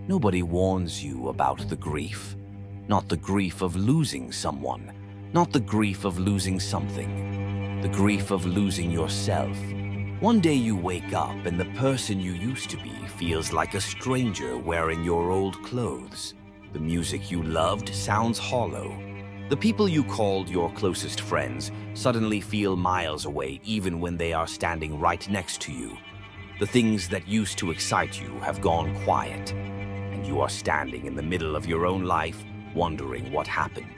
Nobody warns you about the grief. Not the grief of losing someone, not the grief of losing something, the grief of losing yourself. One day you wake up and the person you used to be feels like a stranger wearing your old clothes. The music you loved sounds hollow. The people you called your closest friends suddenly feel miles away even when they are standing right next to you. The things that used to excite you have gone quiet, and you are standing in the middle of your own life wondering what happened.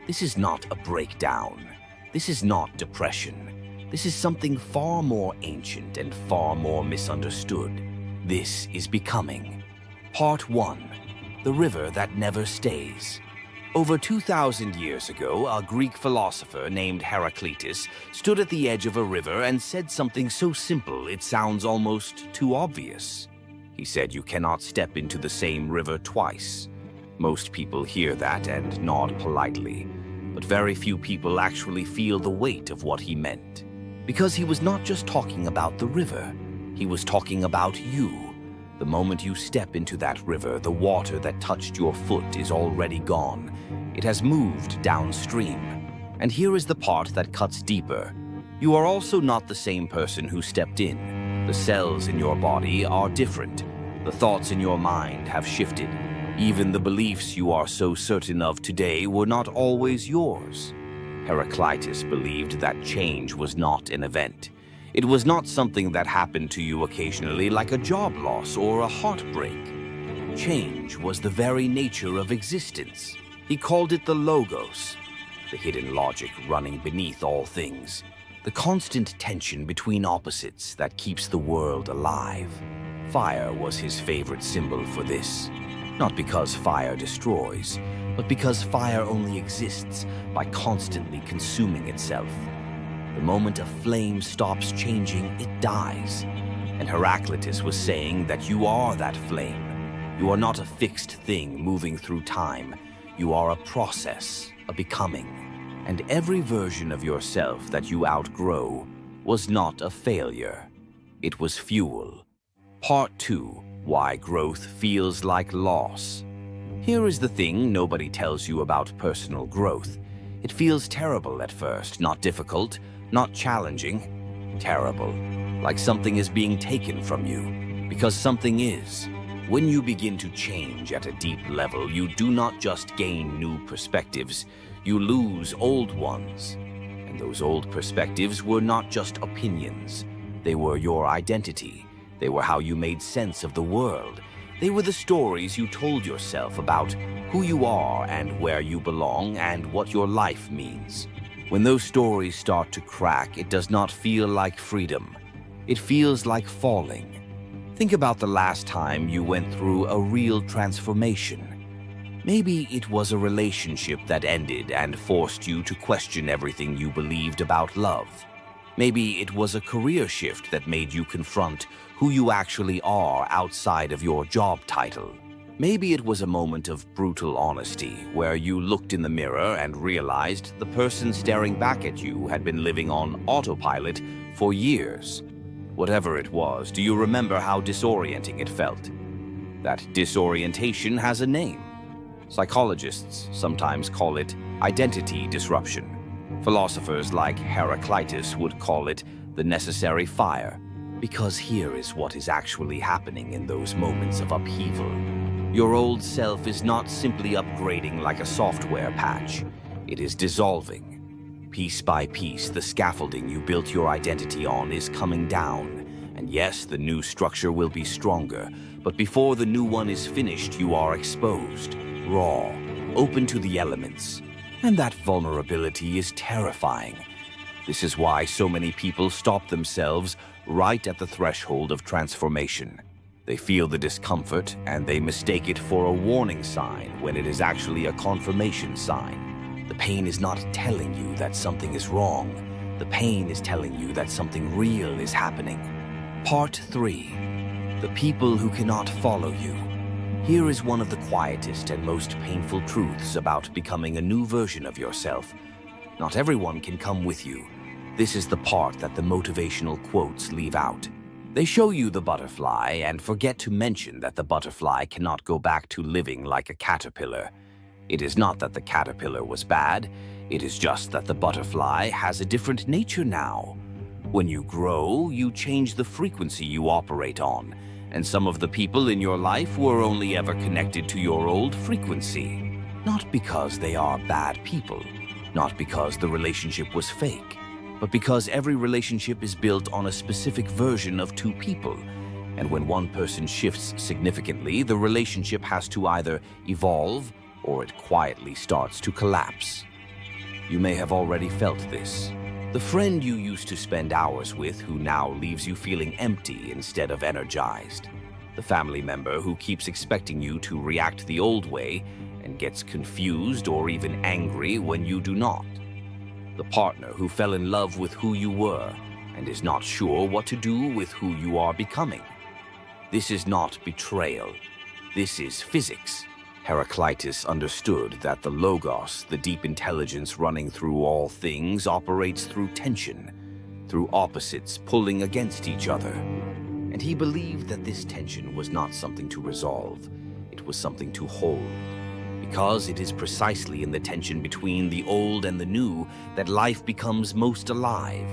This is not a breakdown. This is not depression. This is something far more ancient and far more misunderstood. This is becoming. Part 1. The river that never stays. Over 2,000 years ago, a Greek philosopher named Heraclitus stood at the edge of a river and said something so simple it sounds almost too obvious. He said you cannot step into the same river twice. Most people hear that and nod politely, but very few people actually feel the weight of what he meant. Because he was not just talking about the river, he was talking about you. The moment you step into that river, the water that touched your foot is already gone. It has moved downstream. And here is the part that cuts deeper. You are also not the same person who stepped in. The cells in your body are different. The thoughts in your mind have shifted. Even the beliefs you are so certain of today were not always yours. Heraclitus believed that change was not an event. It was not something that happened to you occasionally like a job loss or a heartbreak. Change was the very nature of existence. He called it the logos, the hidden logic running beneath all things, the constant tension between opposites that keeps the world alive. Fire was his favorite symbol for this, not because fire destroys, but because fire only exists by constantly consuming itself. The moment a flame stops changing, it dies. And Heraclitus was saying that you are that flame. You are not a fixed thing moving through time. You are a process, a becoming. And every version of yourself that you outgrow was not a failure. It was fuel. Part 2. Why growth feels like loss. Here is the thing nobody tells you about personal growth. It feels terrible at first, not difficult, not challenging, terrible, like something is being taken from you, because something is. When you begin to change at a deep level, you do not just gain new perspectives, you lose old ones. And those old perspectives were not just opinions. They were your identity. They were how you made sense of the world. They were the stories you told yourself about who you are and where you belong and what your life means. When those stories start to crack, it does not feel like freedom. It feels like falling. Think about the last time you went through a real transformation. Maybe it was a relationship that ended and forced you to question everything you believed about love. Maybe it was a career shift that made you confront who you actually are outside of your job title. Maybe it was a moment of brutal honesty where you looked in the mirror and realized the person staring back at you had been living on autopilot for years. Whatever it was, do you remember how disorienting it felt? That disorientation has a name. Psychologists sometimes call it identity disruption. Philosophers like Heraclitus would call it the necessary fire, because here is what is actually happening in those moments of upheaval. Your old self is not simply upgrading like a software patch. It is dissolving. Piece by piece, the scaffolding you built your identity on is coming down. And yes, the new structure will be stronger, but before the new one is finished, you are exposed, raw, open to the elements. And that vulnerability is terrifying. This is why so many people stop themselves right at the threshold of transformation. They feel the discomfort and they mistake it for a warning sign when it is actually a confirmation sign. The pain is not telling you that something is wrong. The pain is telling you that something real is happening. Part 3. The people who cannot follow you. Here is one of the quietest and most painful truths about becoming a new version of yourself. Not everyone can come with you. This is the part that the motivational quotes leave out. They show you the butterfly and forget to mention that the butterfly cannot go back to living like a caterpillar. It is not that the caterpillar was bad, it is just that the butterfly has a different nature now. When you grow, you change the frequency you operate on, and some of the people in your life were only ever connected to your old frequency. Not because they are bad people, not because the relationship was fake, but because every relationship is built on a specific version of two people, and when one person shifts significantly, the relationship has to either evolve or it quietly starts to collapse. You may have already felt this. The friend you used to spend hours with who now leaves you feeling empty instead of energized. The family member who keeps expecting you to react the old way and gets confused or even angry when you do not. The partner who fell in love with who you were and is not sure what to do with who you are becoming. This is not betrayal. This is physics. Heraclitus understood that the logos, the deep intelligence running through all things, operates through tension, through opposites pulling against each other. And he believed that this tension was not something to resolve, it was something to hold. Because it is precisely in the tension between the old and the new that life becomes most alive.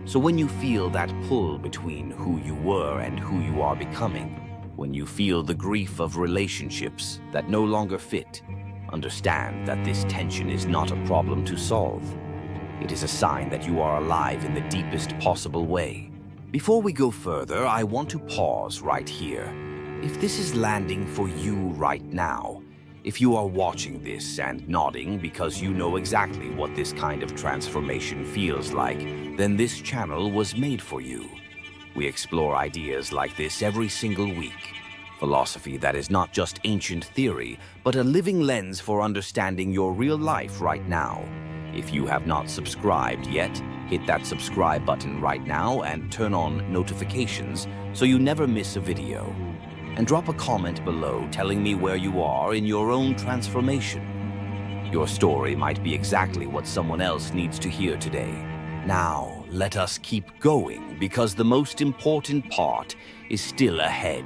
So when you feel that pull between who you were and who you are becoming, when you feel the grief of relationships that no longer fit, understand that this tension is not a problem to solve. It is a sign that you are alive in the deepest possible way. Before we go further, I want to pause right here. If this is landing for you right now, if you are watching this and nodding because you know exactly what this kind of transformation feels like, then this channel was made for you. We explore ideas like this every single week. Philosophy that is not just ancient theory, but a living lens for understanding your real life right now. If you have not subscribed yet, hit that subscribe button right now and turn on notifications so you never miss a video. And drop a comment below telling me where you are in your own transformation. Your story might be exactly what someone else needs to hear today. Now, let us keep going because the most important part is still ahead.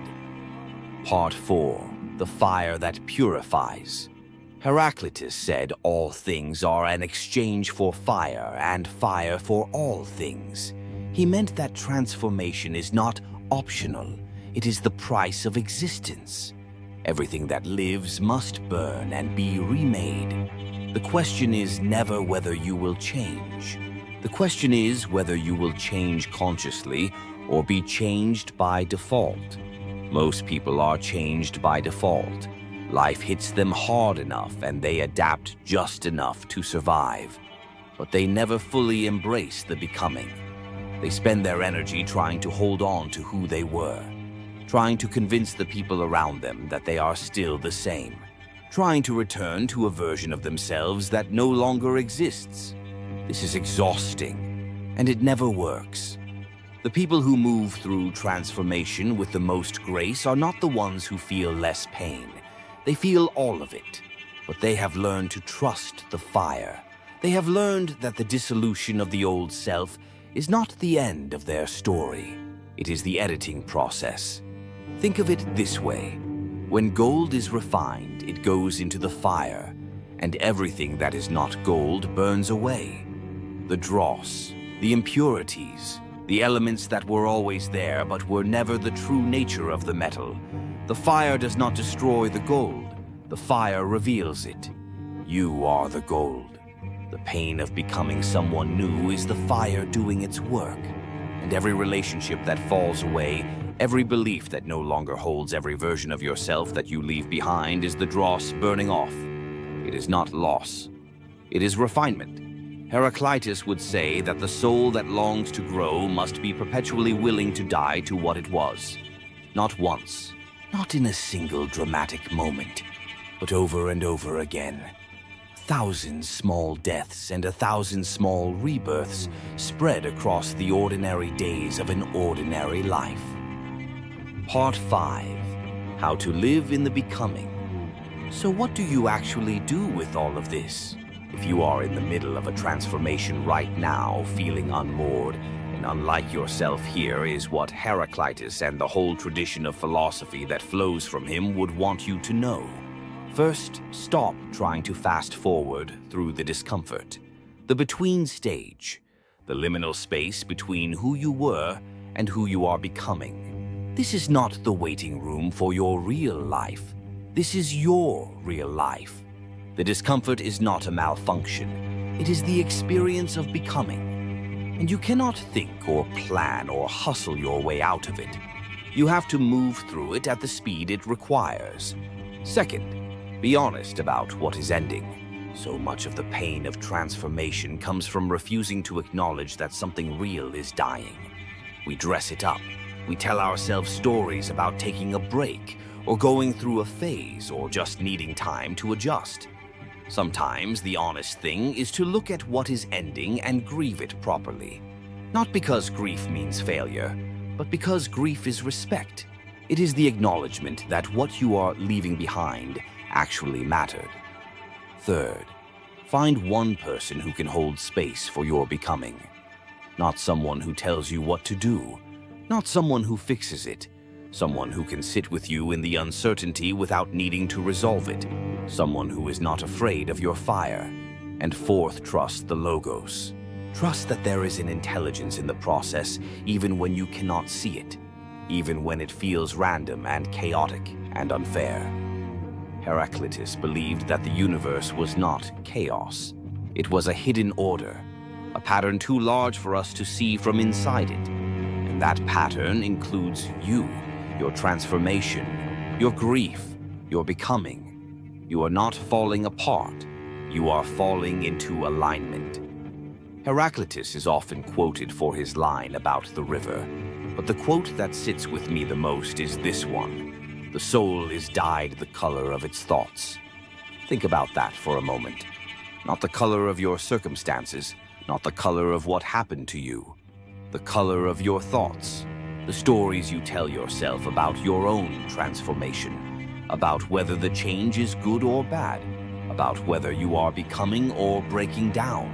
Part 4. The Fire That Purifies. Heraclitus said all things are an exchange for fire and fire for all things. He meant that transformation is not optional. It is the price of existence. Everything that lives must burn and be remade. The question is never whether you will change. The question is whether you will change consciously or be changed by default. Most people are changed by default. Life hits them hard enough and they adapt just enough to survive. But they never fully embrace the becoming. They spend their energy trying to hold on to who they were, trying to convince the people around them that they are still the same, trying to return to a version of themselves that no longer exists. This is exhausting, and it never works. The people who move through transformation with the most grace are not the ones who feel less pain. They feel all of it, but they have learned to trust the fire. They have learned that the dissolution of the old self is not the end of their story. It is the editing process. Think of it this way. When gold is refined, it goes into the fire, and everything that is not gold burns away. The dross, the impurities, the elements that were always there but were never the true nature of the metal. The fire does not destroy the gold. The fire reveals it. You are the gold. The pain of becoming someone new is the fire doing its work. And every relationship that falls away, every belief that no longer holds every version of yourself that you leave behind is the dross burning off. It is not loss. It is refinement. Heraclitus would say that the soul that longs to grow must be perpetually willing to die to what it was. Not once, not in a single dramatic moment, but over and over again. 1,000 small deaths and 1,000 small rebirths spread across the ordinary days of an ordinary life. Part 5. How to live in the becoming. So what do you actually do with all of this? If you are in the middle of a transformation right now, feeling unmoored, and person unlike yourself here is what Heraclitus and the whole tradition of philosophy that flows from him would want you to know. First, stop trying to fast forward through the discomfort. The between stage, the liminal space between who you were and who you are becoming. This is not the waiting room for your real life. This is your real life. The discomfort is not a malfunction. It is the experience of becoming. And you cannot think or plan or hustle your way out of it. You have to move through it at the speed it requires. Second, be honest about what is ending. So much of the pain of transformation comes from refusing to acknowledge that something real is dying. We dress it up. We tell ourselves stories about taking a break, or going through a phase, or just needing time to adjust. Sometimes the honest thing is to look at what is ending and grieve it properly. Not because grief means failure, but because grief is respect. It is the acknowledgement that what you are leaving behind actually mattered. Third, find one person who can hold space for your becoming. Not someone who tells you what to do, not someone who fixes it, someone who can sit with you in the uncertainty without needing to resolve it, someone who is not afraid of your fire. And fourth, trust the logos. Trust that there is an intelligence in the process even when you cannot see it, even when it feels random and chaotic and unfair. Heraclitus believed that the universe was not chaos. It was a hidden order, a pattern too large for us to see from inside it. And that pattern includes you, your transformation, your grief, your becoming. You are not falling apart. You are falling into alignment. Heraclitus is often quoted for his line about the river, but the quote that sits with me the most is this one: "The soul is dyed the color of its thoughts." Think about that for a moment. Not the color of your circumstances, not the color of what happened to you. The color of your thoughts. The stories you tell yourself about your own transformation, about whether the change is good or bad, about whether you are becoming or breaking down.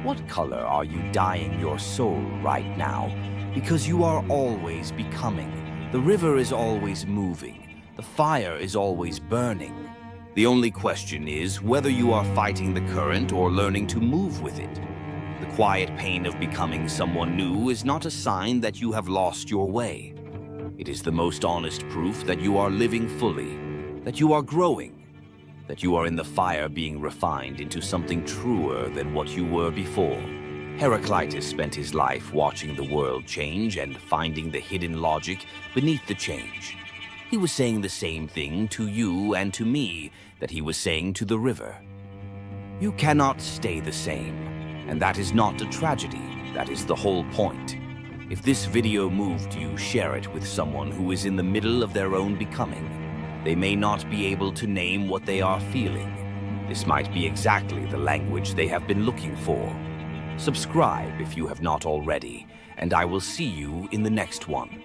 What color are you dyeing your soul right now? Because you are always becoming. The river is always moving. The fire is always burning. The only question is whether you are fighting the current or learning to move with it. The quiet pain of becoming someone new is not a sign that you have lost your way. It is the most honest proof that you are living fully, that you are growing, that you are in the fire being refined into something truer than what you were before. Heraclitus spent his life watching the world change and finding the hidden logic beneath the change. He was saying the same thing to you and to me that he was saying to the river. You cannot stay the same. And that is not a tragedy, that is the whole point. If this video moved you, share it with someone who is in the middle of their own becoming. They may not be able to name what they are feeling. This might be exactly the language they have been looking for. Subscribe if you have not already, and I will see you in the next one.